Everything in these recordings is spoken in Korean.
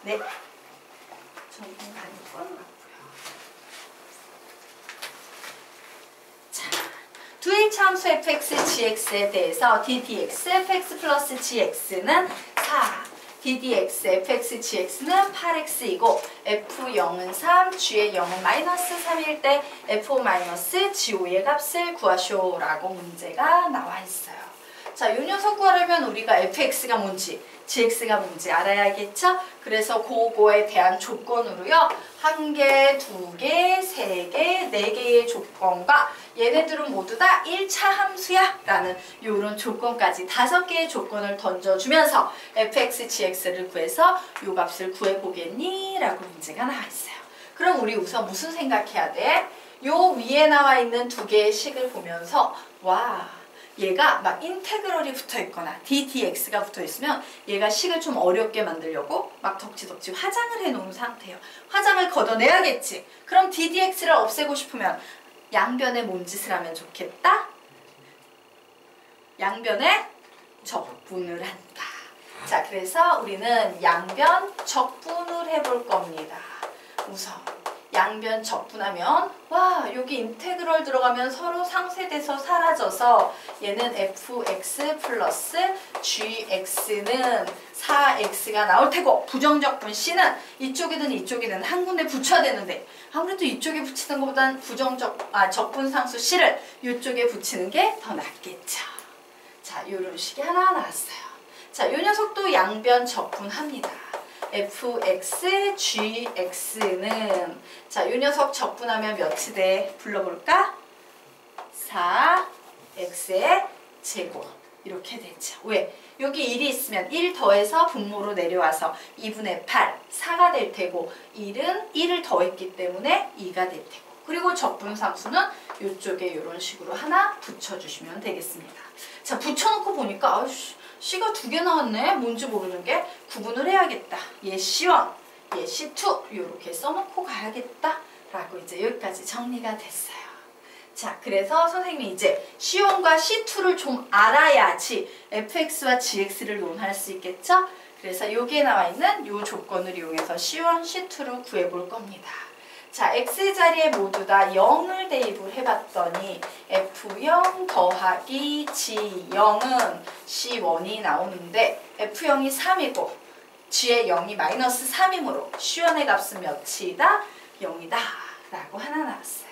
네. 전공 가는 건 두일차 함수 fx, gx에 대해서 ddx, fx 플러스 gx는 4, ddx, fx, gx는 8x이고 f0은 3, g의 0은 마이너스 3일 때 f5 마이너스 g5의 값을 구하쇼라고 문제가 나와 있어요. 자, 이 녀석 구하려면 우리가 fx가 뭔지, gx가 뭔지 알아야겠죠? 그래서 그거에 대한 조건으로요. 1개, 2개, 3개, 4개의 조건과 얘네들은 모두 다 1차 함수야 라는 요런 조건까지 5개의 조건을 던져주면서 fx, gx를 구해서 요 값을 구해보겠니? 라고 문제가 나와 있어요. 그럼 우리 우선 무슨 생각해야 돼? 요 위에 나와 있는 2개의 식을 보면서 와, 얘가 막 인테그럴이 붙어있거나 ddx가 붙어있으면 얘가 식을 좀 어렵게 만들려고 막 덕지덕지 화장을 해놓은 상태예요. 화장을 걷어내야겠지. 그럼 ddx를 없애고 싶으면 양변에 뭔 짓을 하면 좋겠다? 양변에 적분을 한다. 자, 그래서 우리는 양변 적분을 해볼 겁니다. 우선 양변 적분하면 와, 여기 인테그럴 들어가면 서로 상쇄돼서 사라져서 얘는 fx 플러스 gx는 4x가 나올 테고 부정적분 c는 이쪽이든 이쪽이든 한 군데 붙여야 되는데 아무래도 이쪽에 붙이는 것보단 적분 상수 c를 이쪽에 붙이는 게 더 낫겠죠. 자, 요런 식이 하나 나왔어요. 자, 요 녀석도 양변 적분합니다. fx, gx는 자, 요 녀석 적분하면 몇이 돼? 불러볼까? 4x의 제곱 이렇게 되죠. 왜? 여기 1이 있으면 1 더해서 분모로 내려와서 2분의 8, 4가 될 테고 1은 1을 더했기 때문에 2가 될 테고 그리고 적분상수는 이쪽에 이런 식으로 하나 붙여주시면 되겠습니다. 자, 붙여놓고 보니까 아이씨, C가 2개 나왔네? 뭔지 모르는 게 구분을 해야겠다. 얘 C1, 얘 C2 이렇게 써놓고 가야겠다 라고 이제 여기까지 정리가 됐어요. 자, 그래서 선생님이 이제 C1과 C2를 좀 알아야지 fx와 gx를 논할 수 있겠죠? 그래서 여기에 나와 있는 이 조건을 이용해서 C1, C2를 구해볼 겁니다. 자, x 자리에 모두 다 0을 대입을 해봤더니 f0 더하기 g0은 c1이 나오는데 f0이 3이고 g의 0이 마이너스 3이므로 c1의 값은 몇이다? 0이다 라고 하나 나왔어요.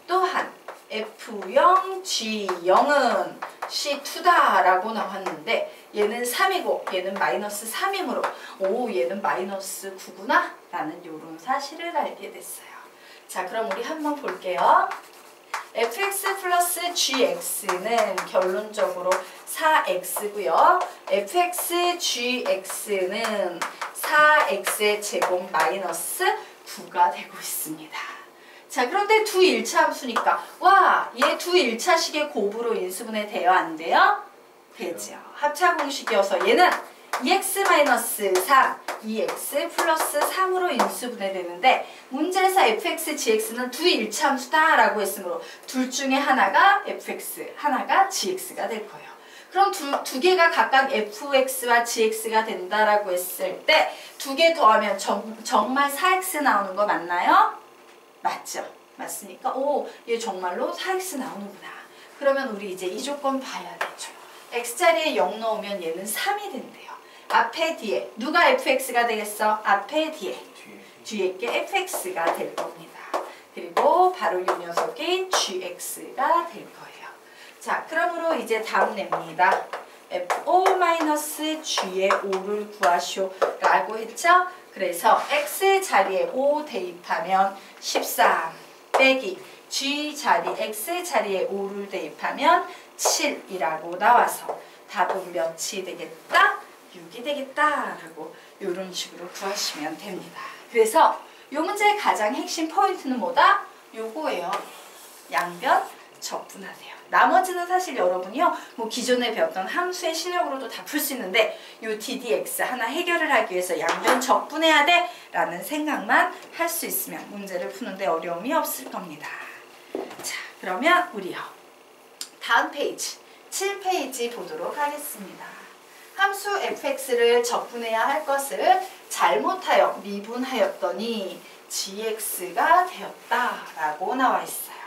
또한 f0 g0은 c2다 라고 나왔는데 얘는 3이고 얘는 마이너스 3이므로 오, 얘는 마이너스 9구나 라는 요런 사실을 알게 됐어요. 자, 그럼 우리 한번 볼게요. fx 플러스 gx는 결론적으로 4x고요. fx gx는 4x의 제곱 마이너스 9가 되고 있습니다. 자, 그런데 두 1차 함수니까 와, 얘 두 1차식의 곱으로 인수분해 돼요? 안 돼요? 되죠. 합차 공식이어서 얘는 2x-3, 2x 플러스 3으로 인수분해 되는데 문제에서 fx, gx는 두 1차 함수다 라고 했으므로 둘 중에 하나가 fx, 하나가 gx가 될 거예요. 그럼 두 개가 각각 fx와 gx가 된다라고 했을 때 두 개 더하면 정말 4x 나오는 거 맞나요? 맞죠? 맞습니까? 오, 얘 정말로 4x 나오는구나. 그러면 우리 이제 이 조건 봐야 되죠. x자리에 0 넣으면 얘는 3이 된대요. 앞에 뒤에 누가 fx가 되겠어? 앞에 뒤에 게 fx가 될 겁니다. 그리고 바로 이 녀석이 gx가 될 거예요. 자, 그러므로 이제 다음 냅니다. f5-g의 5를 구하쇼 라고 했죠? 그래서 x 자리에 5 대입하면 13 빼기 g 자리, x 자리에 5를 대입하면 7이라고 나와서 답은 몇이 되겠다? 6이 되겠다 라고 이런 식으로 구하시면 됩니다. 그래서 이 문제의 가장 핵심 포인트는 뭐다? 요거예요. 양변 적분하세요. 나머지는 사실 여러분이요, 뭐 기존에 배웠던 함수의 실력으로도 다 풀 수 있는데 요 ddx 하나 해결을 하기 위해서 양변 적분해야 돼 라는 생각만 할 수 있으면 문제를 푸는데 어려움이 없을 겁니다. 자, 그러면 우리요 다음 페이지 7페이지 보도록 하겠습니다. 함수 fx를 적분해야 할 것을 잘못하여 미분하였더니 gx가 되었다라고 나와 있어요.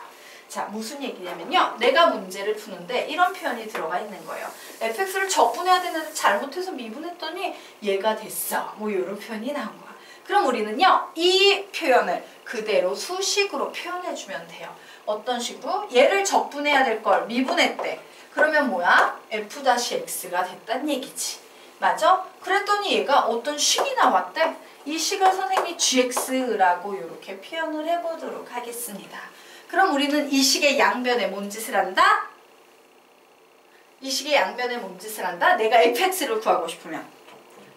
자, 무슨 얘기냐면요. 내가 문제를 푸는데 이런 표현이 들어가 있는 거예요. fx를 적분해야 되는데 잘못해서 미분했더니 얘가 됐어. 뭐 이런 표현이 나온 거야. 그럼 우리는요. 이 표현을 그대로 수식으로 표현해주면 돼요. 어떤 식으로? 얘를 적분해야 될 걸 미분했대. 그러면 뭐야? f-x가 됐단 얘기지. 맞아? 그랬더니 얘가 어떤 식이 나왔대. 이 식을 선생님이 gx라고 이렇게 표현을 해보도록 하겠습니다. 그럼 우리는 이 식의 양변에 뭔 짓을 한다? 이 식의 양변에 뭔 짓을 한다? 내가 fx를 구하고 싶으면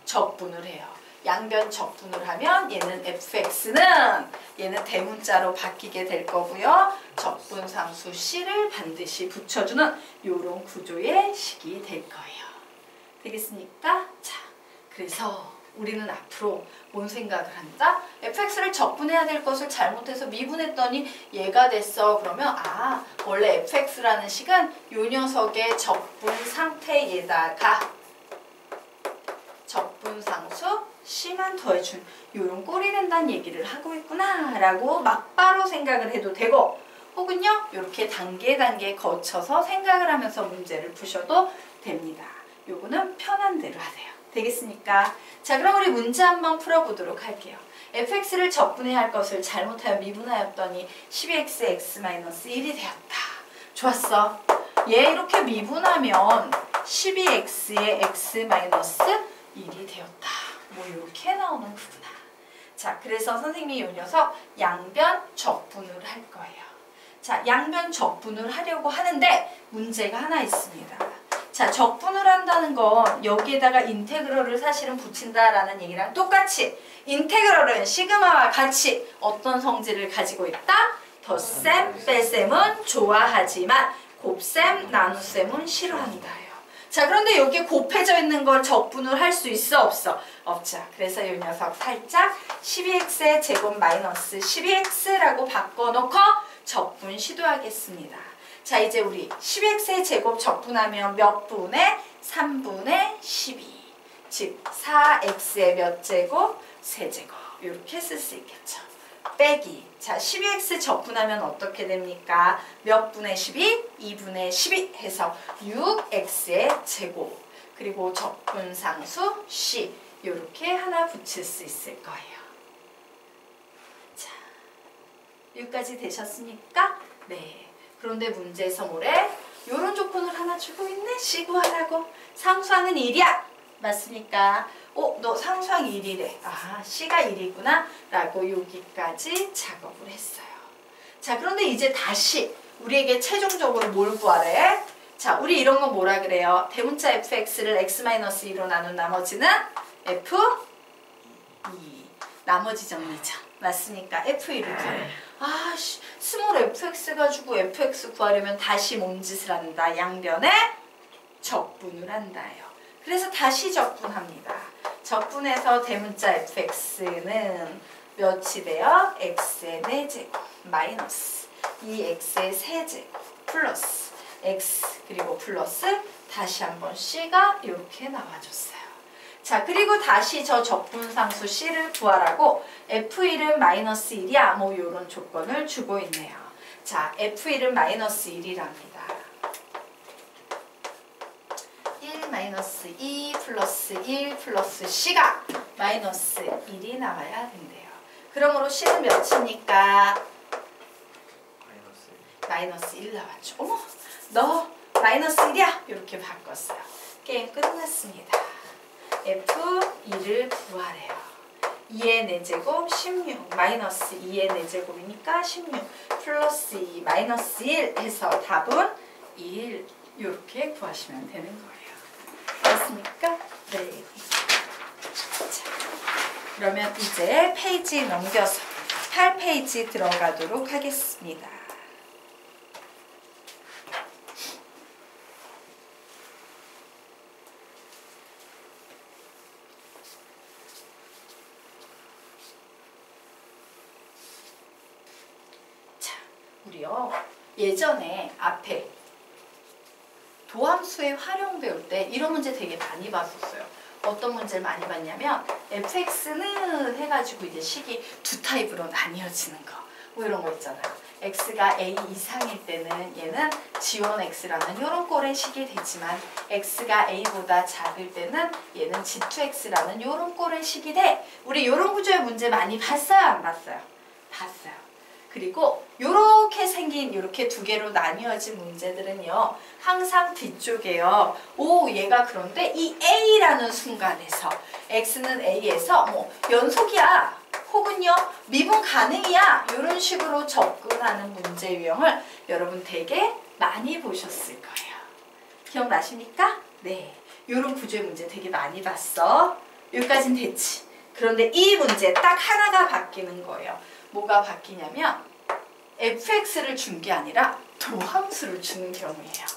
적분을 해요. 양변 적분을 하면 얘는 fx는 얘는 대문자로 바뀌게 될 거고요. 적분상수 c를 반드시 붙여주는 이런 구조의 식이 될 거예요. 되겠습니까? 자, 그래서 우리는 앞으로 뭔 생각을 한다? fx를 적분해야 될 것을 잘못해서 미분했더니 얘가 됐어. 그러면 아, 원래 fx라는 식은 요 녀석의 적분 상태에다가 적분상수 c만 더해준 요런 꼴이 된다는 얘기를 하고 있구나 라고 막바로 생각을 해도 되고, 혹은요 이렇게 단계 거쳐서 생각을 하면서 문제를 푸셔도 됩니다. 요거는 편한 대로 하세요. 되겠습니까? 자, 그럼 우리 문제 한번 풀어보도록 할게요. fx를 적분해야 할 것을 잘못하여 미분하였더니 12x x-1이 되었다. 좋았어. 얘 이렇게 미분하면 12x의 x-1이 되었다. 뭐 이렇게 나오는 거구나. 자, 그래서 선생님이 이 녀석 양변 적분을 할 거예요. 자, 양변 적분을 하려고 하는데 문제가 하나 있습니다. 자, 적분을 한다는 건 여기에다가 인테그럴을 사실은 붙인다라는 얘기랑 똑같이 인테그럴은 시그마와 같이 어떤 성질을 가지고 있다? 덧셈, 뺄셈은 좋아하지만 곱셈, 나눗셈은 싫어한다요. 자, 그런데 여기에 곱해져 있는 걸 적분을 할 수 있어? 없어? 없죠. 그래서 이 녀석 살짝 12x의 제곱 마이너스 12x라고 바꿔놓고 적분 시도하겠습니다. 자, 이제 우리 12x의 제곱 적분하면 몇 분의? 3분의 12. 즉 4x의 몇 제곱? 세제곱. 이렇게 쓸 수 있겠죠. 빼기. 자, 12x 적분하면 어떻게 됩니까? 몇 분의 12? 2분의 12 해서 6x의 제곱. 그리고 적분상수 c. 이렇게 하나 붙일 수 있을 거예요. 자, 여기까지 되셨습니까? 네. 그런데 문제에서 뭐래? 요런 조건을 하나 주고 있네? 시구하라고. 상수항은 1이야. 맞습니까? 너 상수항 1이래. 아, C가 1이구나. 라고 여기까지 작업을 했어요. 자, 그런데 이제 다시 우리에게 최종적으로 뭘 구하래? 자, 우리 이런 거 뭐라 그래요? 대문자 fx를 x-2로 나눈 나머지는 f2. 나머지 정리죠. 맞습니까? f2를 구해. 아, 스몰 fx 가지고 fx 구하려면 다시 뭔 짓을 한다? 양변에 적분을 한다요. 그래서 다시 적분합니다. 적분해서 대문자 fx는 몇이 돼요? x의 4제곱 마이너스 2x의 세제곱 플러스 x 그리고 플러스 다시 한번 c가 이렇게 나와줬어요. 자, 그리고 다시 저 적분상수 c를 구하라고 f1은 마이너스 1이야. 뭐 이런 조건을 주고 있네요. 자, f1은 마이너스 1이랍니다. 1 마이너스 2 플러스 1 플러스 c가 마이너스 1이 나와야 된대요. 그러므로 c는 몇입니까? 마이너스 1 나왔죠. 어머, 너 마이너스 1이야? 이렇게 바꿨어요. 게임 끝났습니다. f2를 구하래요. 2의 4제곱 16 마이너스 2의 4제곱이니까 16 플러스 2 마이너스 1 해서 답은 1 이렇게 구하시면 되는 거예요. 됐습니까? 네. 자, 그러면 이제 페이지 넘겨서 8페이지 들어가도록 하겠습니다. 우리요 예전에 앞에 도함수의 활용 배울 때 이런 문제 되게 많이 봤었어요. 어떤 문제를 많이 봤냐면 fx는 해가지고 이제 식이 두 타입으로 나뉘어지는 거. 뭐 이런 거 있잖아요. x가 a 이상일 때는 얘는 g1x라는 이런 꼴의 식이 되지만 x가 a보다 작을 때는 얘는 g2x라는 이런 꼴의 식이 돼. 우리 이런 구조의 문제 많이 봤어요? 안 봤어요? 봤어요. 그리고 요렇게 생긴 요렇게 두 개로 나뉘어진 문제들은요. 항상 뒤쪽에요. 오 얘가 그런데 이 A라는 순간에서 X는 A에서 뭐 연속이야. 혹은요 미분 가능이야. 이런 식으로 접근하는 문제 유형을 여러분 되게 많이 보셨을 거예요. 기억나십니까? 네. 요런 구조의 문제 되게 많이 봤어. 여기까진 됐지. 그런데 이 문제 딱 하나가 바뀌는 거예요. 뭐가 바뀌냐면 fx를 준 게 아니라 도함수를 주는 경우예요.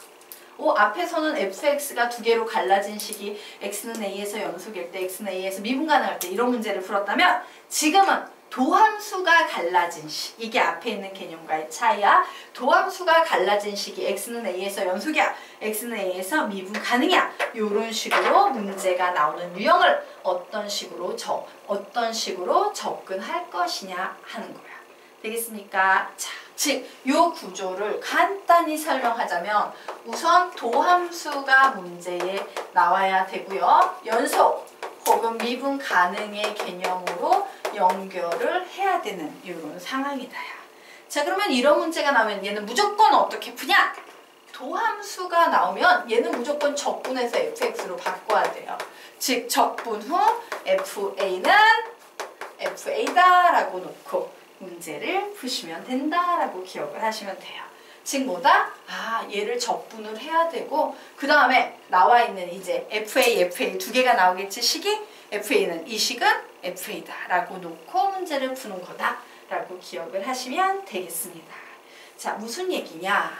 앞에서는 fx가 두 개로 갈라진 식이 x는 a에서 연속일 때, x는 a에서 미분 가능할 때 이런 문제를 풀었다면 지금은 도함수가 갈라진 식, 이게 앞에 있는 개념과의 차이야. 도함수가 갈라진 식이 x는 a에서 연속이야, x는 a에서 미분 가능이야. 이런 식으로 문제가 나오는 유형을 어떤 식으로 접근할 것이냐 하는 거야. 되겠습니까? 자, 즉, 이 구조를 간단히 설명하자면 우선 도함수가 문제에 나와야 되고요. 연속 혹은 미분 가능의 개념으로 연결을 해야 되는 이런 상황이다. 자, 그러면 이런 문제가 나오면 얘는 무조건 어떻게 푸냐? 도함수가 나오면 얘는 무조건 적분해서 fx로 바꿔야 돼요. 즉, 적분 후 fa는 fa다라고 놓고 문제를 푸시면 된다라고 기억을 하시면 돼요. 즉 뭐다? 얘를 적분을 해야 되고 그 다음에 나와 있는 이제 FA 두 개가 나오겠지 식이? FA는 이 식은 FA다 라고 놓고 문제를 푸는 거다 라고 기억을 하시면 되겠습니다. 자, 무슨 얘기냐?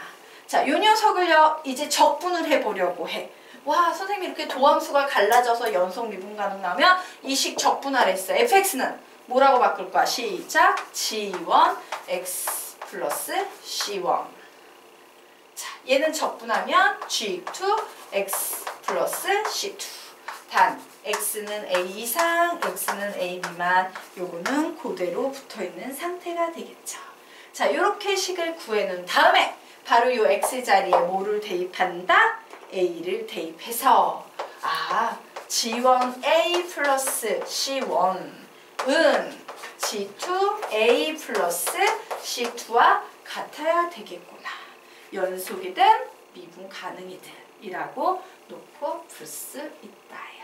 자, 요 녀석을요 이제 적분을 해보려고 해. 와, 선생님 이렇게 도함수가 갈라져서 연속 미분 가능 나오면 이 식 적분하랬어. fx는 뭐라고 바꿀 거야? 시작! g1 x 플러스 c1. 자, 얘는 적분하면 g2 x 플러스 c2. 단 x는 a 이상, x는 a 미만. 요거는 그대로 붙어있는 상태가 되겠죠. 자, 이렇게 식을 구해놓은 다음에 바로 요 x 자리에 뭐를 대입한다? a를 대입해서 g1a 플러스 c1 은 G2A 플러스 C2와 같아야 되겠구나. 연속이든 미분 가능이든 이라고 놓고 풀 수 있다요.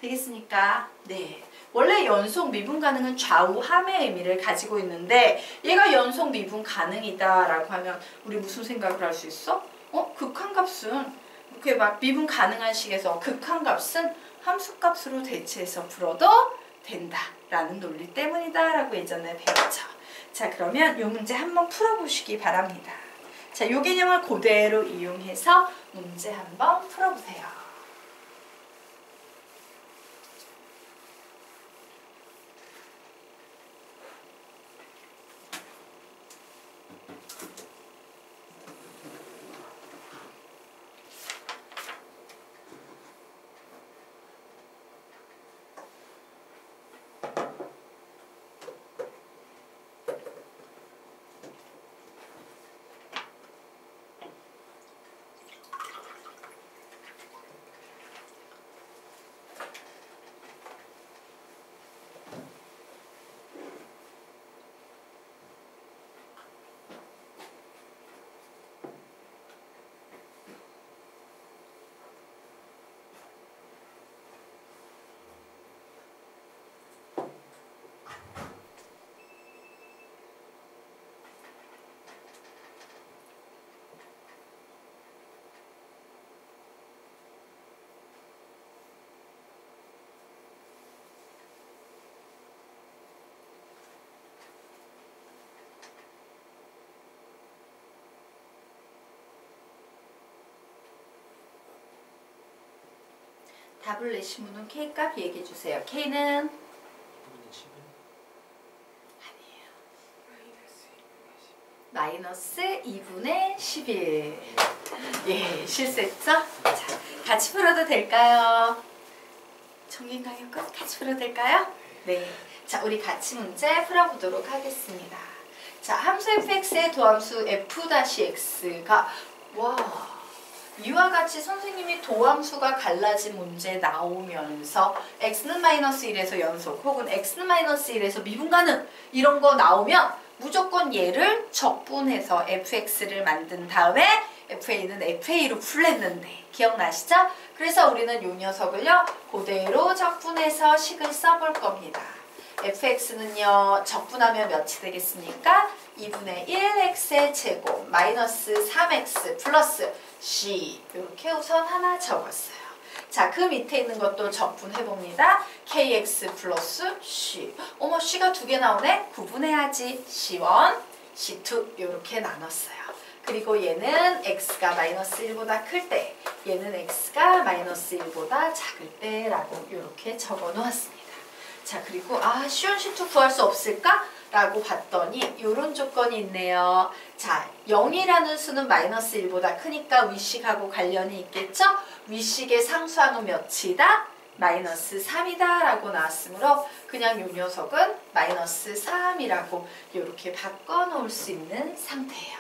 되겠습니까? 네. 원래 연속 미분 가능은 좌우 함의 의미를 가지고 있는데 얘가 연속 미분 가능이다 라고 하면 우리 무슨 생각을 할 수 있어? 극한값은 이렇게 막 미분 가능한 식에서 극한값은 함수값으로 대체해서 풀어도 된다라는 논리 때문이다라고 예전에 배웠죠. 자, 그러면 이 문제 한번 풀어보시기 바랍니다. 자, 이 개념을 그대로 이용해서 문제 한번 풀어보세요. 답을 내신 분은 K값 얘기해주세요. K는? 아니에요. 마이너스 2분의 11. 예, 실수했죠? 자, 같이 풀어도 될까요? 정긴 강의 끝까지 풀어도 될까요? 네. 자, 우리 같이 문제 풀어보도록 하겠습니다. 자, 함수 fx의 도함수 f-x가 이와 같이 선생님이 도함수가 갈라진 문제 나오면서 x는 마이너스 1에서 연속 혹은 x는 마이너스 1에서 미분 가능 이런 거 나오면 무조건 얘를 적분해서 fx를 만든 다음에 fa는 fa로 풀랬는데 기억나시죠? 그래서 우리는 이 녀석을요 그대로 적분해서 식을 써볼 겁니다. fx는요 적분하면 몇이 되겠습니까? 2분의 1x의 제곱 마이너스 3x 플러스 c 이렇게 우선 하나 적었어요. 자, 그 밑에 있는 것도 적분해봅니다. kx 플러스 c. 어머, c가 두 개 나오네? 구분해야지. c1, c2 이렇게 나눴어요. 그리고 얘는 x가 마이너스 1보다 클 때, 얘는 x가 마이너스 1보다 작을 때라고 이렇게 적어 놓았습니다. 자, 그리고 c1, c2 구할 수 없을까? 라고 봤더니 이런 조건이 있네요. 자, 0이라는 수는 마이너스 1보다 크니까 위식하고 관련이 있겠죠? 위식의 상수항은 몇이다? 마이너스 3이다 라고 나왔으므로 그냥 이 녀석은 마이너스 3이라고 이렇게 바꿔놓을 수 있는 상태예요.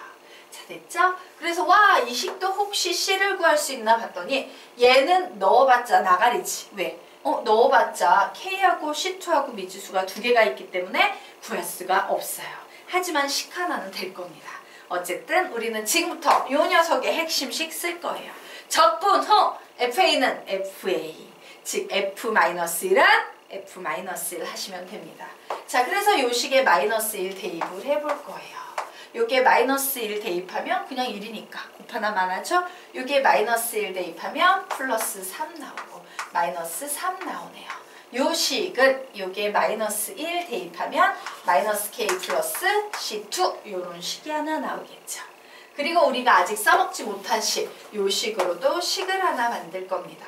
자, 됐죠? 그래서 이 식도 혹시 C를 구할 수 있나 봤더니 얘는 넣어봤자 나가리지. 왜? 넣어봤자 K하고 C2하고 미지수가 두 개가 있기 때문에 구할 수가 없어요. 하지만 식 하나는 될 겁니다. 어쨌든 우리는 지금부터 이 녀석의 핵심식 쓸 거예요. 적분 후 FA는 FA, 즉 F-1은 F-1 하시면 됩니다. 자, 그래서 이 식에 마이너스 1 대입을 해볼 거예요. 요게 마이너스 1 대입하면 그냥 1이니까 곱하나만 하죠. 요게 마이너스 1 대입하면 플러스 3 나오고 마이너스 3 나오네요. 요 식은 요게 마이너스 1 대입하면 마이너스 k 플러스 c2 요런 식이 하나 나오겠죠. 그리고 우리가 아직 써먹지 못한 식, 요 식으로도 식을 하나 만들 겁니다.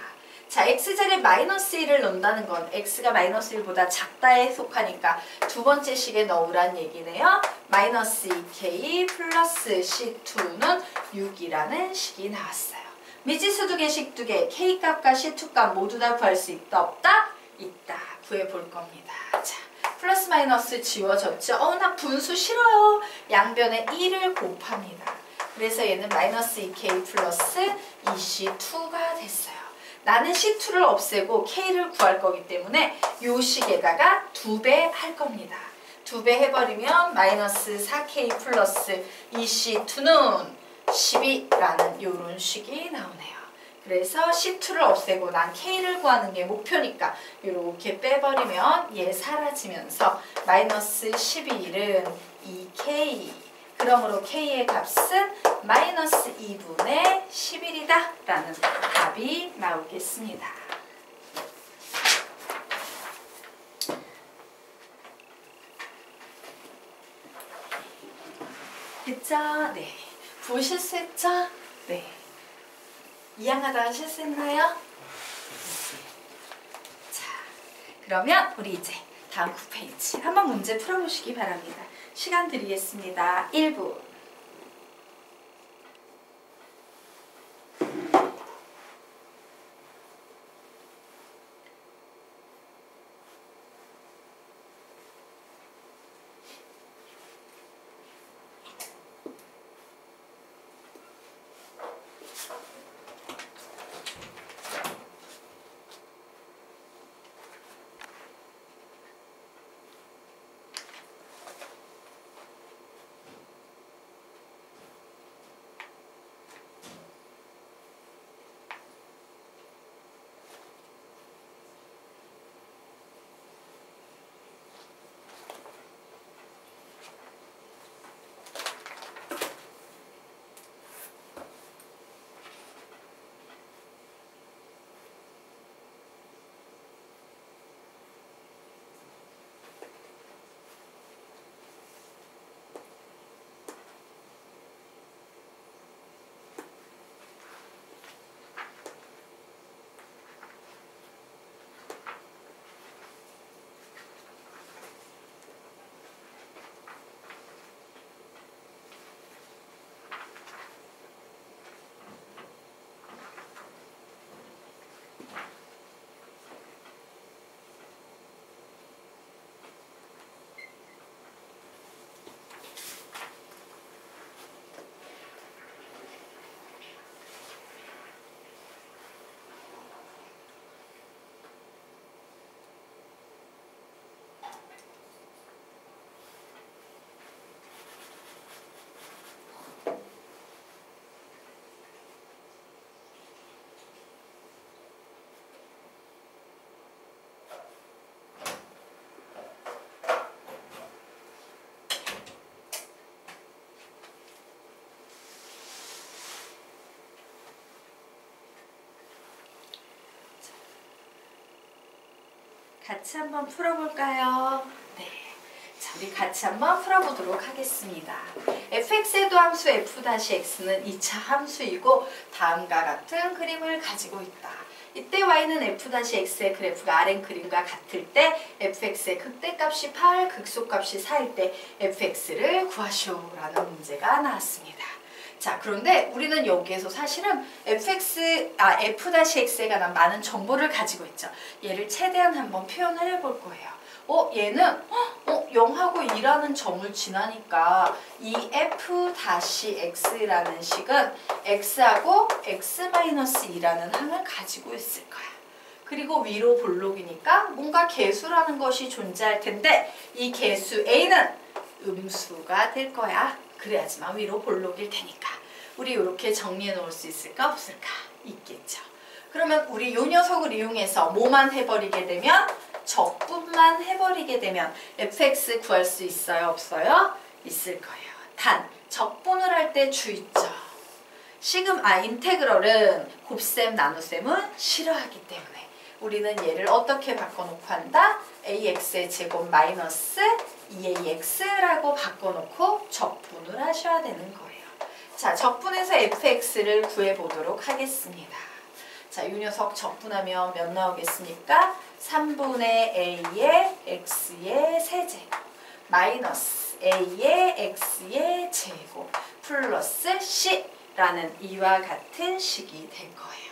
자, x제곱 마이너스 1을 넣는다는 건 x가 마이너스 1보다 작다에 속하니까 두 번째 식에 넣으란 얘기네요. 마이너스 2k 플러스 c2는 6이라는 식이 나왔어요. 미지수 두 개, 식 두 개, k값과 c2값 모두 다 구할 수 있다, 없다? 있다. 구해볼 겁니다. 자, 플러스 마이너스 지워졌죠? 나 분수 싫어요. 양변에 1을 곱합니다. 그래서 얘는 마이너스 2k 플러스 2c2가 됐어요. 나는 C2를 없애고 K를 구할 거기 때문에 요 식에다가 2배 할 겁니다. 2배 해버리면 마이너스 4K 플러스 2C2는 12라는 요런 식이 나오네요. 그래서 C2를 없애고 난 K를 구하는 게 목표니까 이렇게 빼버리면 얘 사라지면서 마이너스 11은 2K 그러므로 K의 값은 마이너스 2분의 11이다 라는 답이 나오겠습니다. 됐죠? 네. 부호 실수했죠? 네. 이양하다가 실수했나요? 자, 그러면 우리 이제 다음 9페이지 한번 문제 풀어보시기 바랍니다. 시간 드리겠습니다. 1분. 같이 한번 풀어볼까요? 네. 자, 우리 같이 한번 풀어보도록 하겠습니다. fx의 도함수 f-x는 2차 함수이고 다음과 같은 그림을 가지고 있다. 이때 y는 f-x의 그래프가 Rn 그림과 같을 때 fx의 극대값이 8, 극소값이 4일 때 fx를 구하시오라는 문제가 나왔습니다. 자, 그런데 우리는 여기에서 사실은 f-x에 관한 많은 정보를 가지고 있죠. 얘를 최대한 한번 표현을 해볼 거예요. 얘는 0하고 2라는 점을 지나니까 이 f-x라는 식은 x하고 x-2라는 항을 가지고 있을 거야. 그리고 위로 볼록이니까 뭔가 개수라는 것이 존재할 텐데 이 개수 a는 음수가 될 거야. 그래야지만 위로 볼록일 테니까. 우리 이렇게 정리해 놓을 수 있을까 없을까? 있겠죠. 그러면 우리 이 녀석을 이용해서 뭐만 해버리게 되면 적분만 해버리게 되면 fx 구할 수 있어요? 없어요? 있을 거예요. 단 적분을 할 때 주의점. 인테그럴은 곱셈 나눗셈은 싫어하기 때문에 우리는 얘를 어떻게 바꿔놓고 한다? ax의 제곱 마이너스 2ax라고 바꿔놓고 적분을 하셔야 되는 거예요. 자, 적분해서 fx를 구해보도록 하겠습니다. 자, 이 녀석 적분하면 몇 나오겠습니까? 3분의 a의 x의 세제곱 마이너스 a의 x의 제곱 플러스 c라는 이와 같은 식이 될 거예요.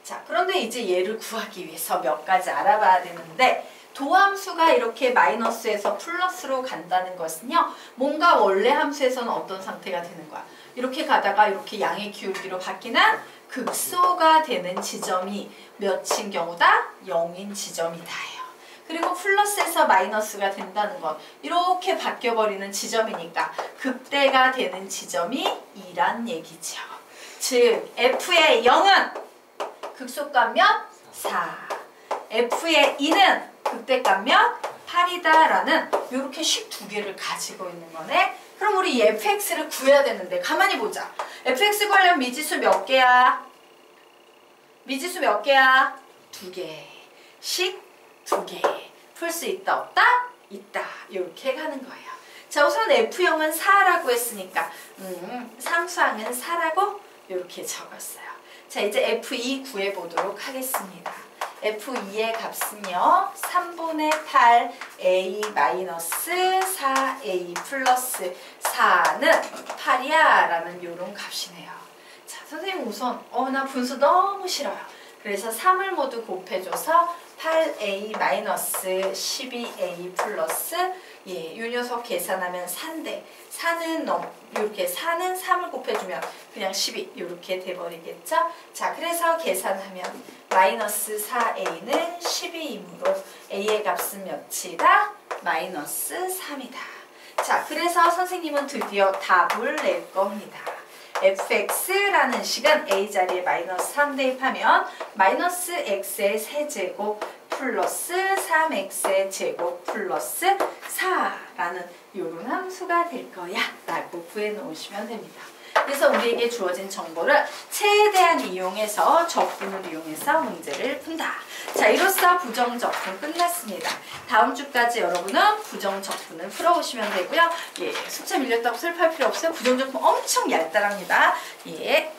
자, 그런데 이제 얘를 구하기 위해서 몇 가지 알아봐야 되는데 도함수가 이렇게 마이너스에서 플러스로 간다는 것은요. 뭔가 원래 함수에서는 어떤 상태가 되는 거야. 이렇게 가다가 이렇게 양의 기울기로 바뀌는 극소가 되는 지점이 몇인 경우다? 0인 지점이다예요. 그리고 플러스에서 마이너스가 된다는 건 이렇게 바뀌어버리는 지점이니까 극대가 되는 지점이 2란 얘기죠. 즉 f의 0은 극소값 몇? 4. f의 2는 극대값 몇? 8이다 라는 이렇게 식 두 개를 가지고 있는 거네. 그럼 우리 이 fx를 구해야 되는데 가만히 보자. fx 관련 미지수 몇 개야? 미지수 몇 개야? 2개. 식 2개. 풀 수 있다 없다? 있다. 이렇게 가는 거예요. 자, 우선 f0은 4라고 했으니까 상수항은 4라고 이렇게 적었어요. 자, 이제 f2 구해보도록 하겠습니다. f2의 값은요. 3분의 8 a 마이너스 4a 플러스 4는 8이야 라는 요런 값이네요. 자, 선생님 우선 나 분수 너무 싫어요. 그래서 3을 모두 곱해줘서 8a 마이너스 12a 플러스 이 녀석 계산하면 4인데 4는 이렇게 4는 3을 곱해주면 그냥 12 이렇게 돼버리겠죠? 자, 그래서 계산하면 마이너스 4a는 12이므로 a의 값은 몇이다? 마이너스 3이다. 자, 그래서 선생님은 드디어 답을 낼 겁니다. fx라는 식은 a 자리에 마이너스 3 대입하면 마이너스 x의 세제곱 플러스 3x의 제곱 플러스 4라는 요런 함수가 될 거야 라고 구해놓으시면 됩니다. 그래서 우리에게 주어진 정보를 최대한 이용해서 적분을 이용해서 문제를 푼다. 자, 이로써 부정적분 끝났습니다. 다음 주까지 여러분은 부정적분을 풀어오시면 되고요. 예, 숙제 밀렸다고 슬퍼할 필요 없어요. 부정적분 엄청 얄짤합니다. 예.